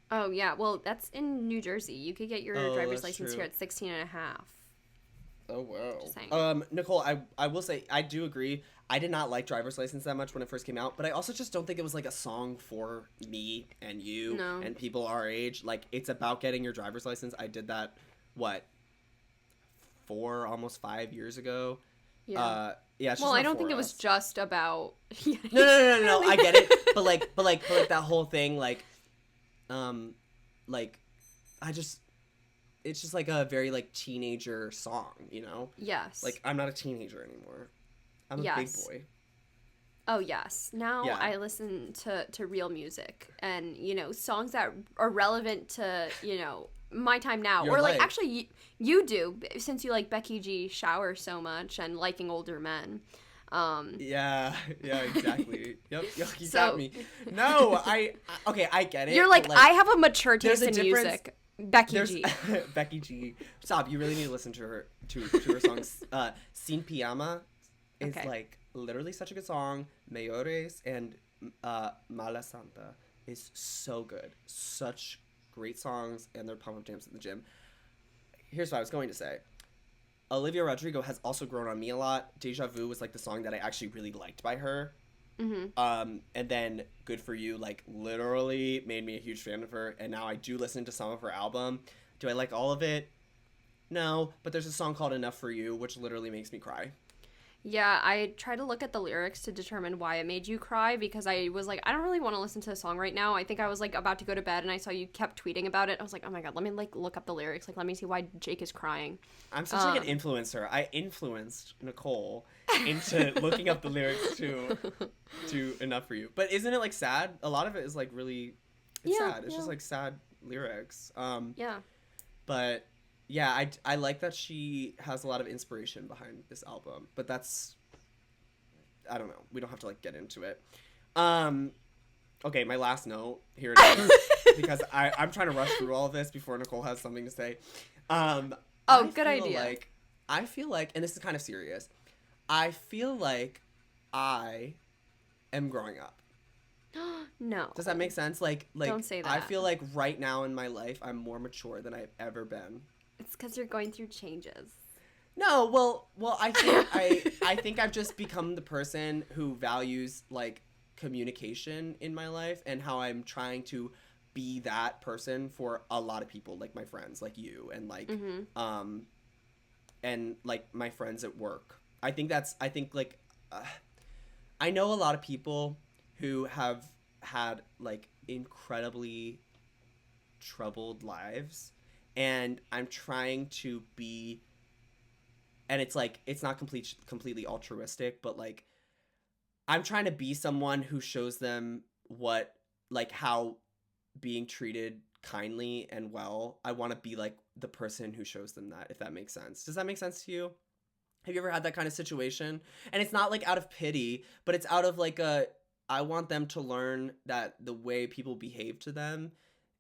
Oh, yeah. Well, that's in New Jersey. You could get your driver's license true. here at 16 and a half. Oh, wow. Just saying. Nicole, I will say, I do agree. I did not like Driver's License that much when it first came out, but I also just don't think it was, like, a song for me and you and people our age. Like, it's about getting your driver's license. I did that, almost 5 years ago? Yeah. Yeah, it's just well, not I don't for think it was us. just about... No, I get it. But like that whole thing, it's just like a very like teenager song, you know? Yes. Like I'm not a teenager anymore. I'm a big boy. Oh, yes. Now I listen to real music and, you know, songs that are relevant to, you know, my time now. Your or like life. actually you do, since you like Becky G Shower so much and liking older men. Yeah, exactly. Yep, you got me. No, I get it. You're like, I have a mature taste in difference- music. Becky G. Becky G. Stop, you really need to listen to her songs. Sin Pijama is like literally such a good song. Mayores and Mala Santa is so good. Such great songs, and they're pump up jams in the gym. Here's what I was going to say. Olivia Rodrigo has also grown on me a lot. Deja Vu was like the song that I actually really liked by her. Mm-hmm. And then Good For You like literally made me a huge fan of her, and now I do listen to some of her album. Do I like all of it? No, but there's a song called Enough For You which literally makes me cry. Yeah, I tried to look at the lyrics to determine why it made you cry because I was like, I don't really want to listen to the song right now. I think I was like about to go to bed and I saw you kept tweeting about it. I was like, oh my god, let me like look up the lyrics. Like, let me see why Jake is crying. I'm such like an influencer. I influenced Nicole into looking up the lyrics to Enough For You. But isn't it like sad? A lot of it is like really sad. It's just like sad lyrics. Yeah. But yeah, I like that she has a lot of inspiration behind this album, but that's, I don't know. We don't have to like get into it. Okay, my last note, here it is, because I'm trying to rush through all of this before Nicole has something to say. Good idea. I feel like, and this is kind of serious, I feel like I am growing up. No. Does that make sense? Like don't say that. I feel like right now in my life, I'm more mature than I've ever been. It's because you're going through changes. No, well, I think I've just become the person who values like communication in my life, and how I'm trying to be that person for a lot of people, like my friends, like you, and like Mm-hmm. um and like my friends at work. I think like I know a lot of people who have had like incredibly troubled lives, and I'm trying to be, and it's like it's not completely altruistic, but like I'm trying to be someone who shows them what, like, how being treated kindly and well, I want to be like the person who shows them that, if that makes sense. Does that make sense to you? Have you ever had that kind of situation? And it's not like out of pity, but it's out of like a, I want them to learn that the way people behave to them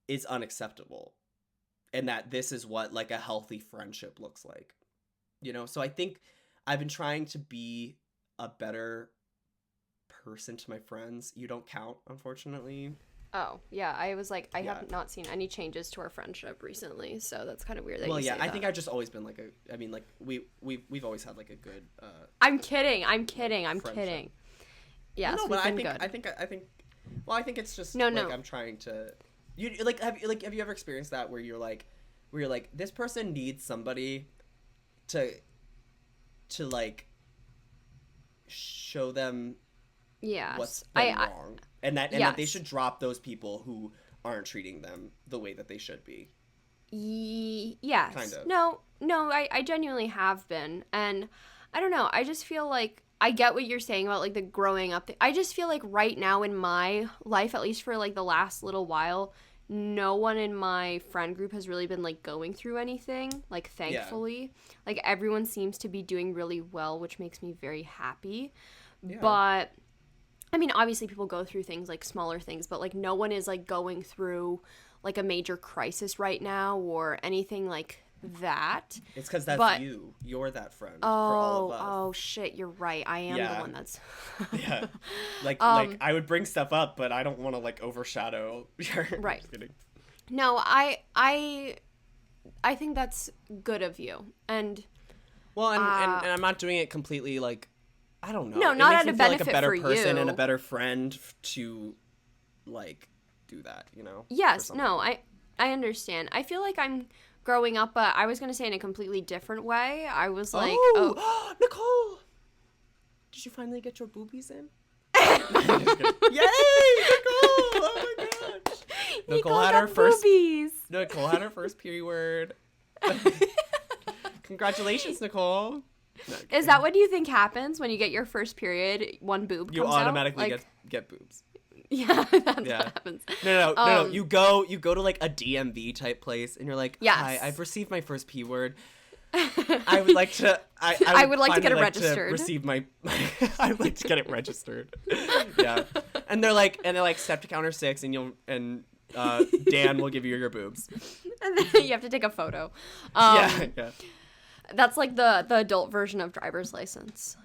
is unacceptable, and that this is what like a healthy friendship looks like. You know? So I think I've been trying to be a better person to my friends. You don't count, unfortunately. Oh, yeah. I was like, I Yeah. have not seen any changes to our friendship recently, so that's kind of weird that Well, you yeah, say I that. think I've just always been like a. I mean, like we've always had like a good. I'm kidding. I'm kidding. I'm friendship. kidding. Yes, No, we've but been good. I think. Well, I think it's just No, like no. I'm trying to. You have you ever experienced that where you're like, this person needs somebody to like show them what's Yes. been wrong, and that they Yes. should drop those people who aren't treating them the way that they should be. Yes. Kind of. No, I genuinely have been. And I don't know. I just feel like I get what you're saying about like the growing up thing. I just feel like right now in my life, at least for like the last little while, no one in my friend group has really been like going through anything, like Yeah. thankfully. Like everyone seems to be doing really well, which makes me very happy. Yeah. But I mean, obviously people go through things like smaller things, but like no one is like going through like a major crisis right now or anything like that. It's because that's But you. You're that friend for all of us. oh shit, you're right. I am the Yeah. one that's Yeah. Like Um, I would bring stuff up, but I don't want to like overshadow your. Right. Just kidding. No, I think that's good of you. And Well, and, Uh, and I'm not doing it completely like, I don't know. No, It not makes out me of feel like a benefit better for person and a you. better friend to like do that, you know? yes, no, I understand. I feel like I'm growing up, but I was going to say in a completely different way. I was like, Oh, Nicole! Did you finally get your boobies in? Yay, Nicole! Oh my gosh! Nicole had her first. boobies. Nicole had her first period. Congratulations, Nicole. No, Is that what you think happens when you get your first period? One boob you comes automatically out? Like, get boobs? yeah, that's Yeah. what happens. No. You go to like a DMV type place, and you're like, Yes. "Hi, I've received my first P word. I would like to. I would like to get it finally like to registered." receive my. I would like to get it registered. Yeah, and they're like, step to counter 6, and Dan will give you your boobs. And then you have to take a photo. Yeah. That's like the adult version of driver's license.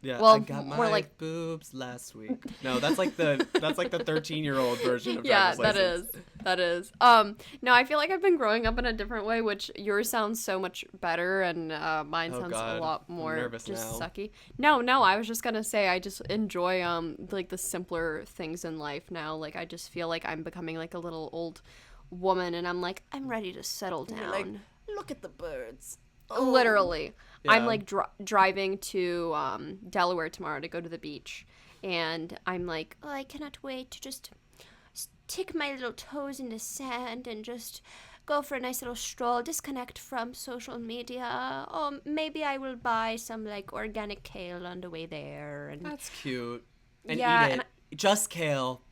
Yeah, Well, I got my more like boobs last week. No, that's like the 13-year-old version of yeah, driver's license. that is. No, I feel like I've been growing up in a different way, which yours sounds so much better, and mine Oh, sounds God. a lot I'm more nervous just now. sucky. No, I was just gonna say I just enjoy like the simpler things in life now. Like I just feel like I'm becoming like a little old woman, and I'm like I'm ready to settle down. You're like, look at the birds. Literally. Yeah. I'm like driving to Delaware tomorrow to go to the beach, and I'm like, oh, I cannot wait to just stick my little toes in the sand and just go for a nice little stroll, disconnect from social media. Oh, maybe I will buy some like organic kale on the way there. And That's cute. And Yeah, eat it. and Just kale.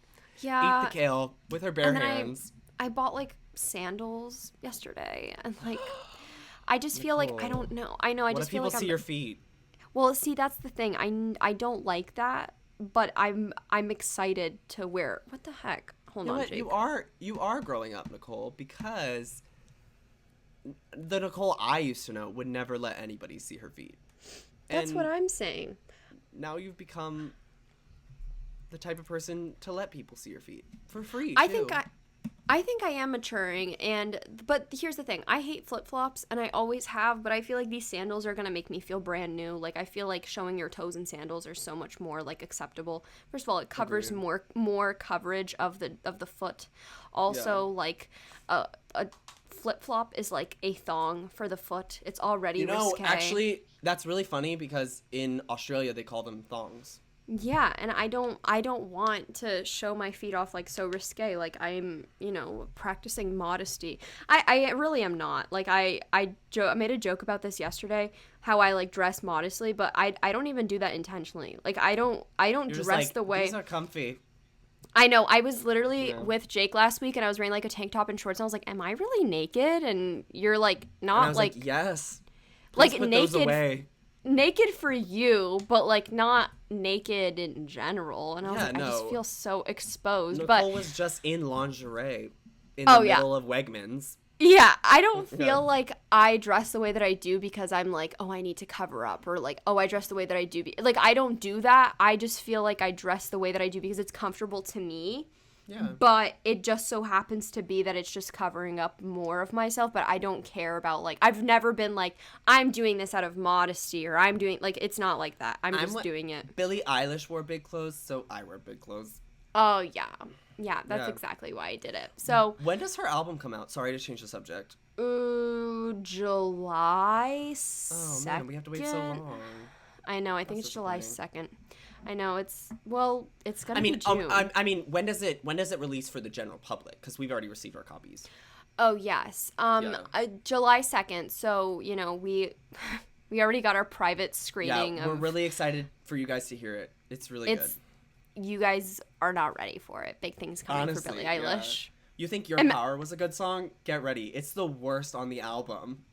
yeah, Eat the kale with her bare and then hands. I bought like sandals yesterday, and like I just feel like I Nicole, don't know. I know I What just if feel people like see I'm your feet? Well, see, that's the thing. I don't like that, but I'm excited to wear. What the heck? Hold You know on, what? Jake. You are growing up, Nicole, because the Nicole I used to know would never let anybody see her feet. That's And what I'm saying. now you've become the type of person to let people see your feet for free. I too. think I think I am maturing, but here's the thing. I hate flip-flops, and I always have, but I feel like these sandals are going to make me feel brand new. Like, I feel like showing your toes in sandals are so much more, like, acceptable. First of all, it covers Agreed. more coverage of the foot. Also, Yeah. like, a flip-flop is like a thong for the foot. It's already You know, risque. actually, that's really funny because in Australia they call them thongs. Yeah, and I don't want to show my feet off like so risque. Like I'm, practicing modesty. I really am not. Like I made a joke about this yesterday, how I like dress modestly, but I don't even do that intentionally. Like I don't You're just dress like, the these way are comfy. I know. I was literally Yeah. with Jake last week and I was wearing like a tank top and shorts and I was like, "Am I really naked?" And you're like And I not was like, yes. Please like put those naked away. naked for you, but like not naked in general. And I was Yeah, like, I just no. feel so exposed. But Nicole was just in lingerie in the oh yeah. middle of Wegmans. Yeah, I don't Yeah. feel like I dress the way that I do because I'm like, oh, I need to cover up, or like, oh, I dress the way that I do. Like, I don't do that. I just feel like I dress the way that I do because it's comfortable to me. Yeah. But it just so happens to be that it's just covering up more of myself. But I don't care about, like, I've never been like, I'm doing this out of modesty, or I'm doing, like, it's not like that. I'm I'm just what doing it. Billie Eilish wore big clothes, so I wear big clothes. Oh, yeah. Yeah, that's Yeah. exactly why I did it. So, When does her album come out? Sorry to change the subject. July Oh man, we have to wait so 2nd. long. I know. I think That's it's July disappointing. 2nd. I know. It's I gonna be mean, June. I mean, when does it release for the general public? Because we've already received our copies. Oh, yes. Yeah. July 2nd. So, we we already got our private Yeah, screening we're of really excited for you guys to hear it. It's really good. it's you guys are not ready for it. Big things coming for Billie Honestly, yeah. Eilish. You think Your Am- Power was a good song? Get ready. It's the worst on the album.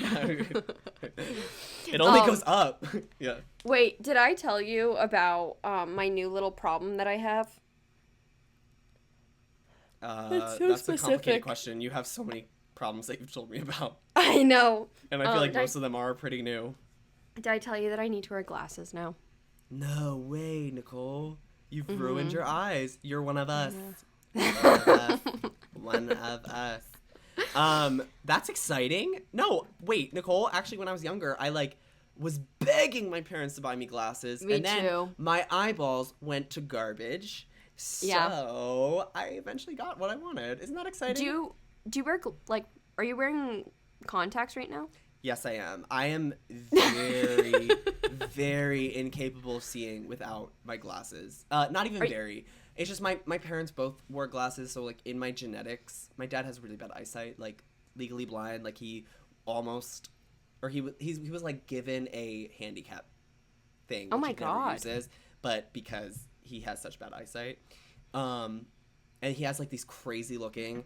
It only goes up. Yeah. Wait, did I tell you about my new little problem that I have? It's so That's a complicated specific. question. You have so many problems that you've told me about. I know. And I feel like did most of them are pretty new. I tell you that I need to wear glasses now? No way, Nicole. You've ruined Mm-hmm. your eyes. You're one of us. Yeah. One of us. One of us. That's exciting. No, wait, Nicole, actually when I was younger, I like was begging my parents to buy me glasses. Me and then too. my eyeballs went to garbage. Yeah. So I eventually got what I wanted. Isn't that exciting? Do you wear like are you wearing contacts right now? Yes, I am. I am very, very incapable of seeing without my glasses. Not even Are you, very. It's just my parents both wore glasses, so like in my genetics, my dad has really bad eyesight, like legally blind. Like he almost, or he was like given a handicap thing, oh which my he never god. uses, but because he has such bad eyesight, um, and he has like these crazy looking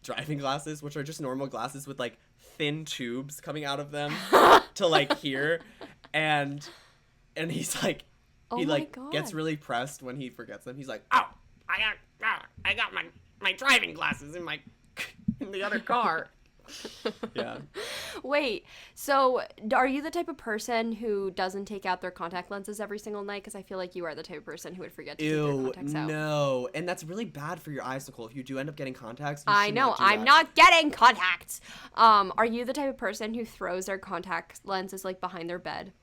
driving glasses, which are just normal glasses with like thin tubes coming out of them to like here, and he's like Oh he my like god. gets really pressed when he forgets them. He's like, oh, I got my driving glasses in my in the other car. Yeah. Wait, so are you the type of person who doesn't take out their contact lenses every single night? Because I feel like you are the type of person who would forget to take their Ew, contacts out. no. And that's really bad for your eyes, Nicole. If you do end up getting contacts, you I should know, not do I'm that. not getting contacts. Are you the type of person who throws their contact lenses like behind their bed?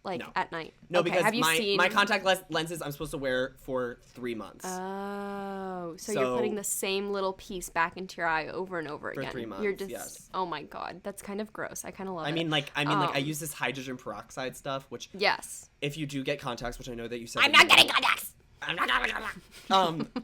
Like No. at night? No, Okay, because have you my seen my contact lenses I'm supposed to wear for 3 months. Oh, so you're So- putting the same little piece back into your eye over and over For again. 3 You're months, just yes. oh my god, that's kind of gross. I kind of love I it. mean, like I Um, use this hydrogen peroxide stuff, which Yes. if you do get contacts, which I know that you said I'm that not you getting don't, contacts.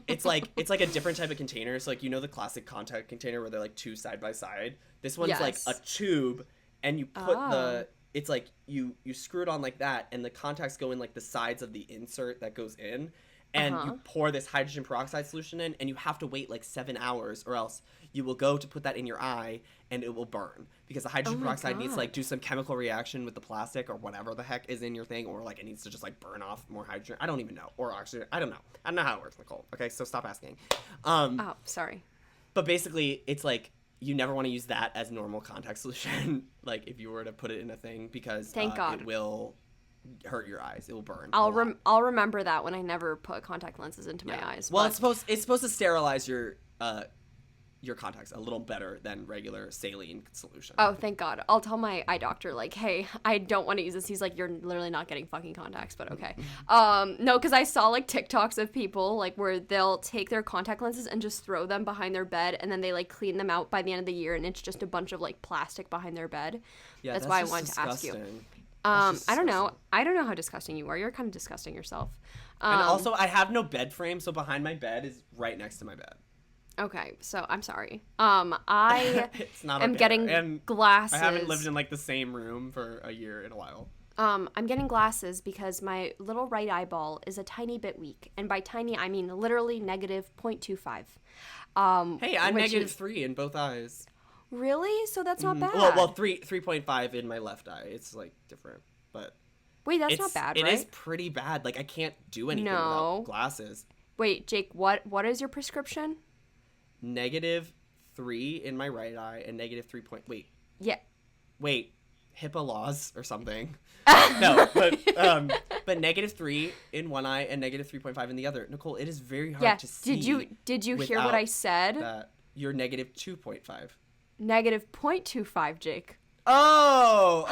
it's like a different type of container. So like the classic contact container where they're like two side by side. This one's like a Yes. tube, and you put Oh. it's like you screw it on like that, and the contacts go in like the sides of the insert that goes in, and you pour this hydrogen peroxide solution in, and you have to wait like 7 hours, or else you will go to put that in your eye and it will burn because the hydrogen Oh my peroxide needs to like God. do some chemical reaction with the plastic or whatever the heck is in your thing, or like it needs to just like burn off more hydrogen. I don't even know, or oxygen. I don't know how it works, Nicole. Okay, so stop asking. Oh, sorry. But basically, it's like you never want to use that as normal contact solution. Like if you were to put it in a thing, because Thank God. it will hurt your eyes. It will burn. a I'll lot. I'll remember that when I never put contact lenses into my Yeah. eyes. Well, but it's supposed to sterilize your your contacts a little better than regular saline solution. Oh, thank God. I'll tell my eye doctor, like, hey, I don't want to use this. He's like, you're literally not getting fucking contacts, but okay. No, because I saw, like, TikToks of people, like, where they'll take their contact lenses and just throw them behind their bed, and then they, like, clean them out by the end of the year, and it's just a bunch of, like, plastic behind their bed. Yeah, that's why I wanted to ask you. I don't know. I don't know how disgusting you are. You're kind of disgusting yourself. And also, I have no bed frame, so behind my bed is right next to my bed. Okay, so I'm sorry. I it's not am okay. getting and glasses. I haven't lived in like the same room for a year in a while. I'm getting glasses because my little right eyeball is a tiny bit weak, and by tiny I mean literally negative 0.25. Hey, I'm negative 3 in both eyes. Really? So that's not bad. Well, 3.5 in my left eye. It's like different, but wait, that's not bad, right? It is pretty bad. Like I can't do anything without glasses. Wait, Jake, what is your prescription? Negative 3 in my right eye and negative 3. Wait, HIPAA laws or something. No, but negative 3 in one eye and negative 3.5 in the other. Nicole, it is very hard to see. Did you hear what I said? That you're negative 2.5. Negative 0.25, Jake. Oh,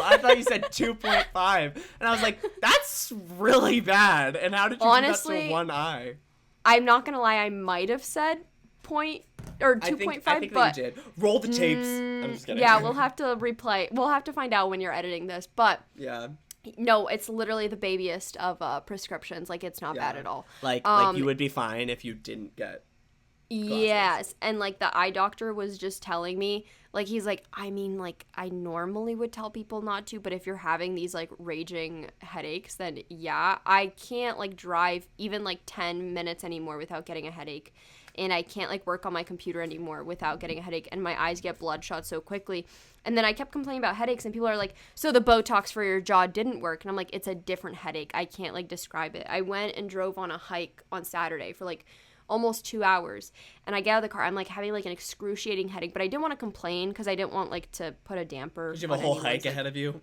I thought you said 2.5. And I was like, that's really bad. And how did you do that to one eye? I'm not going to lie, I might have said 2.5, I think but you did. Roll the tapes. I'm just kidding. Yeah, we'll have to replay. We'll have to find out when you're editing this, but yeah. No, it's literally the babiest of prescriptions. Like, it's not bad at all. Like you would be fine if you didn't get glasses. Yes, and like the eye doctor was just telling me, like, he's like, I mean, like, I normally would tell people not to, but if you're having these like raging headaches, then yeah, I can't like drive even like 10 minutes anymore without getting a headache, and I can't like work on my computer anymore without getting a headache, and my eyes get bloodshot so quickly. And then I kept complaining about headaches, and people are like, so the Botox for your jaw didn't work. And I'm like, it's a different headache. I can't like describe it. I went and drove on a hike on Saturday for like almost 2 hours, and I get out of the car, I'm like having like an excruciating headache, but I didn't want to complain because I didn't want like to put a damper. Did you have a whole hike ahead of you?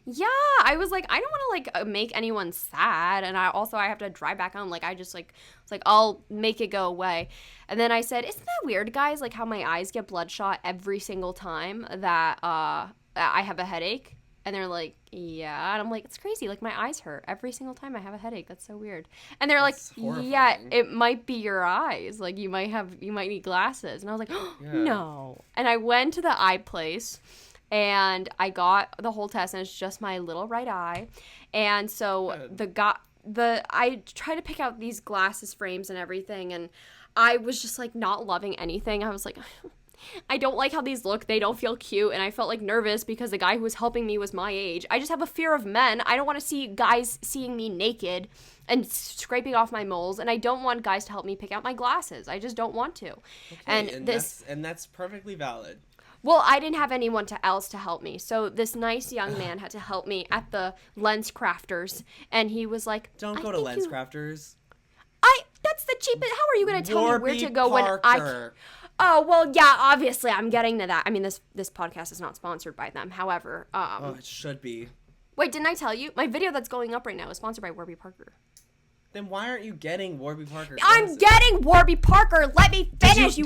Yeah, I was like, I don't want to like make anyone sad, and I have to drive back home. Like, I just like, it's like, I'll make it go away. And then I said, isn't that weird, guys, like how my eyes get bloodshot every single time that I have a headache? And they're like, yeah. And I'm like, it's crazy. Like, my eyes hurt every single time I have a headache. That's so weird. And they're That's like, horrifying. yeah, it might be your eyes. Like, you might need glasses. And I was like, oh, Yeah. no. And I went to the eye place, and I got the whole test, and it's just my little right eye. And so I tried to pick out these glasses frames and everything, and I was just like not loving anything. I was like, I don't like how these look. They don't feel cute. And I felt like nervous because the guy who was helping me was my age. I just have a fear of men. I don't want to see guys seeing me naked and scraping off my moles. And I don't want guys to help me pick out my glasses. I just don't want to. Okay, and that's perfectly valid. Well, I didn't have anyone else to help me. So this nice young man had to help me at the Lens Crafters. And he was like, don't go to Lens Crafters. That's the cheapest. How are you going to tell me where to go Parker. when I... Oh, well, yeah, obviously, I'm getting to that. I mean, this podcast is not sponsored by them. However, it should be. Wait, didn't I tell you? My video that's going up right now is sponsored by Warby Parker. Then why aren't you getting Warby Parker? I'm getting Warby Parker. Let me finish.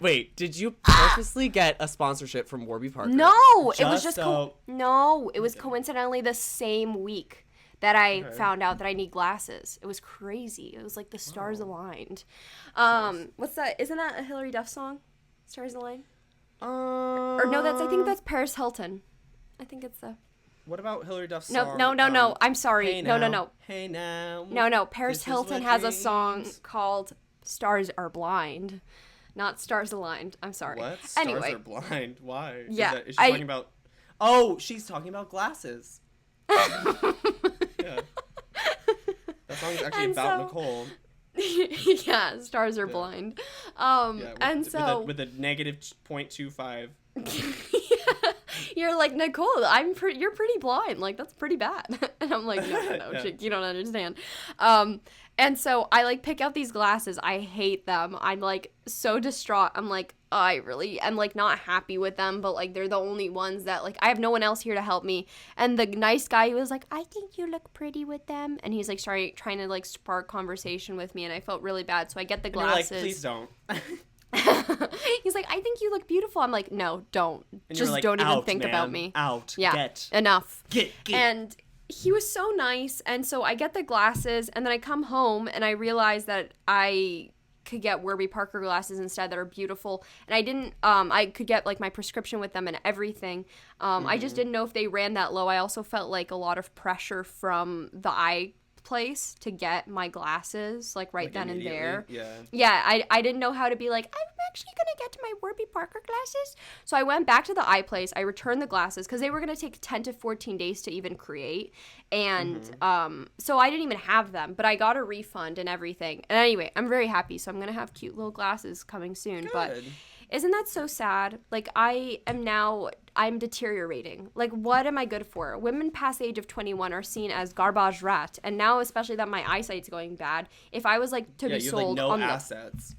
Wait. Did you purposely get a sponsorship from Warby Parker? No, it was just it was coincidentally the same week that I found out that I need glasses. It was crazy. It was like the stars aligned. What's that? Isn't that a Hillary Duff song? Stars Align? Or no, I think that's Paris Hilton. I think it's the... What about Hillary Duff's song? No. No. I'm sorry. Hey no. Hey now. No. Paris Hilton has a song called Stars Are Blind. Not Stars Aligned. I'm sorry. What? Anyway. Stars Are Blind? Why? Yeah. Is she talking about... Oh, she's talking about glasses. Yeah. That song's actually about Nicole. Yeah, stars are blind. With a negative 0.25. You're like, Nicole, you're pretty blind. Like, that's pretty bad. And I'm like, no, Yeah. Chick, you don't understand. And so I like pick out these glasses. I hate them. I'm like so distraught. I'm like, I really am like not happy with them, but like they're the only ones that like I have no one else here to help me. And the nice guy was like, I think you look pretty with them. And he's like, sorry, trying to like spark conversation with me. And I felt really bad. So I get the glasses. You're like, please don't. He's like, I think you look beautiful. I'm like, no, don't. And Just like, don't even out, think man. about me. Out. Yeah. Get. Enough. Get. And he was so nice. And so I get the glasses, and then I come home and I realize that I could get Warby Parker glasses instead that are beautiful. And I didn't, I could get like my prescription with them and everything. I just didn't know if they ran that low. I also felt like a lot of pressure from the eye place to get my glasses like right then and there. Yeah, I didn't know how to be like, I'm actually gonna get to my Warby Parker glasses. So I went back to the eye place. I returned the glasses because they were gonna take 10 to 14 days to even create, and so I didn't even have them, but I got a refund and everything. And anyway, I'm very happy, so I'm gonna have cute little glasses coming soon. Good. But isn't that so sad? Like, I'm deteriorating. Like, what am I good for? Women past the age of 21 are seen as garbage rat. And now, especially that my eyesight's going bad, if I was, like, to be sold you have, on no assets.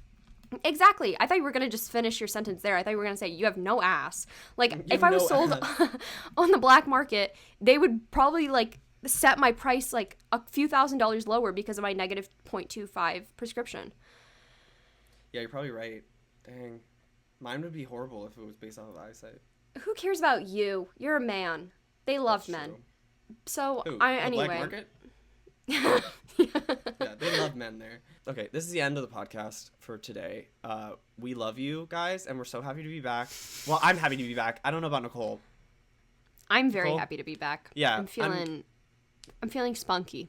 Exactly. I thought you were going to just finish your sentence there. I thought you were going to say, you have no ass. Like, if I was sold on the black market, they would probably, like, set my price, like, a few $1,000s lower because of my negative 0.25 prescription. Yeah, you're probably right. Dang. Mine would be horrible if it was based off of eyesight. Who cares about you? You're a man. They love That's men. true. So, Who, anyway. Black market? Yeah, they love men there. Okay, this is the end of the podcast for today. We love you guys, and we're so happy to be back. Well, I'm happy to be back. I don't know about Nicole. I'm very happy to be back. Yeah. I'm feeling spunky.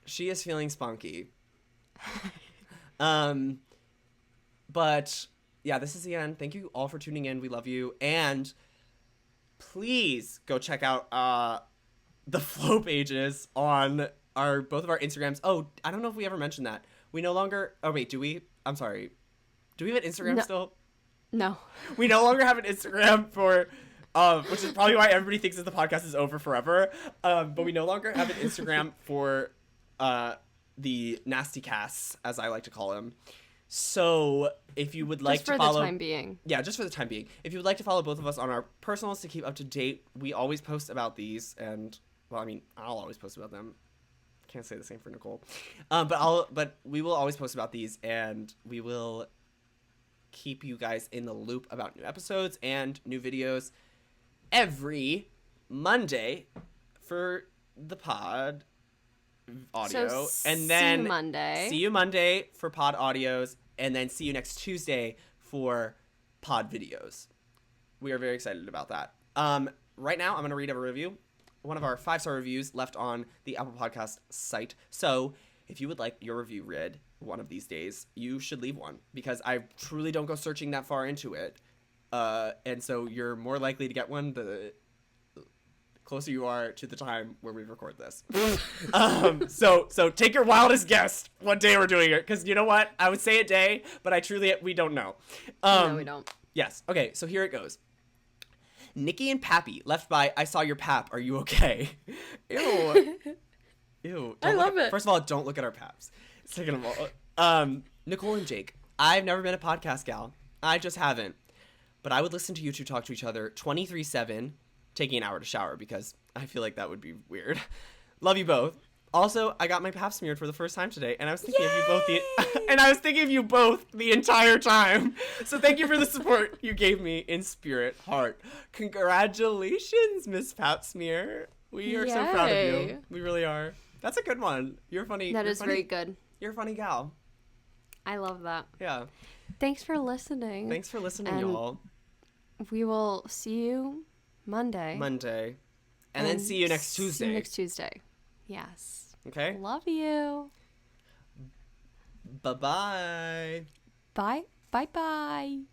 She is feeling spunky. But yeah, this is the end. Thank you all for tuning in. We love you. And please go check out the flow pages on both of our Instagrams. Oh, I don't know if we ever mentioned that. We no longer... Oh, wait, do we? I'm sorry. Do we have an Instagram still? No. We no longer have an Instagram for... which is probably why everybody thinks that the podcast is over forever. But we no longer have an Instagram for the nasty casts, as I like to call them. So if you would like to follow... Just for the time being. Yeah, just for the time being. If you would like to follow both of us on our personals to keep up to date, we always post about these. And, well, I mean, I'll always post about them. Can't say the same for Nicole. But we will always post about these, and we will keep you guys in the loop about new episodes and new videos every Monday for the pod audio. So and then see you Monday for pod audios, and then see you next Tuesday for pod videos. We are very excited about that. Right now, I'm going to read a review. One of our 5-star reviews left on the Apple Podcast site. So if you would like your review read one of these days, you should leave one, because I truly don't go searching that far into it. And so you're more likely to get one the closer you are to the time where we record this. So take your wildest guess what day we're doing it, because you know what? I would say a day, but we don't know. No, we don't. Yes. Okay, so here it goes. Nikki and Pappy, left by I saw your pap. Are you okay? Ew. Ew. I love it. First of all, don't look at our paps. Second of all, Nicole and Jake. I've never been a podcast gal. I just haven't. But I would listen to you two talk to each other 23/7, taking an hour to shower, because I feel like that would be weird. Love you both. Also, I got my pap smeared for the first time today, and I was thinking of you both the entire time. So thank you for the support you gave me in spirit, heart. Congratulations, Miss Pap Smear. We are so proud of you. We really are. That's a good one. You're funny. That is very good. You're a funny gal. I love that. Yeah. Thanks for listening. Thanks for listening, y'all. We will see you Monday. And then see you next Tuesday. See you next Tuesday. Yes. Okay. Love you. Bye-bye. Bye. Bye-bye.